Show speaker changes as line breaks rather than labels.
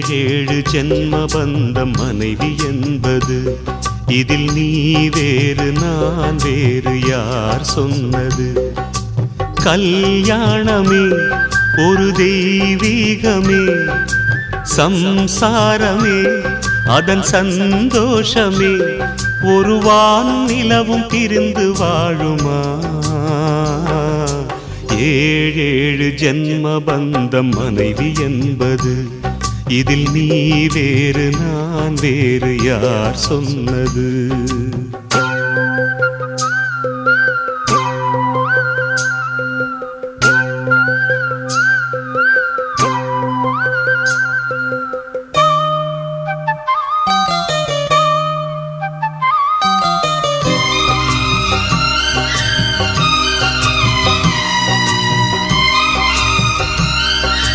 ஏழு ஜென்ம பந்தம் மனைவி என்பது, இதில் நீ வேறு நான் வேறு யார் சொன்னது? கல்யாணமே ஒரு தெய்வீகமே, சம்சாரமே அதன் சந்தோஷமே, ஒரு வானும் நிலவும் பிரிந்து வாழுமா? ஏழேழு ஜென்ம பந்தம் மனைவி என்பது, இதில் நீ வேறு நான் வேறு யார் சொன்னது?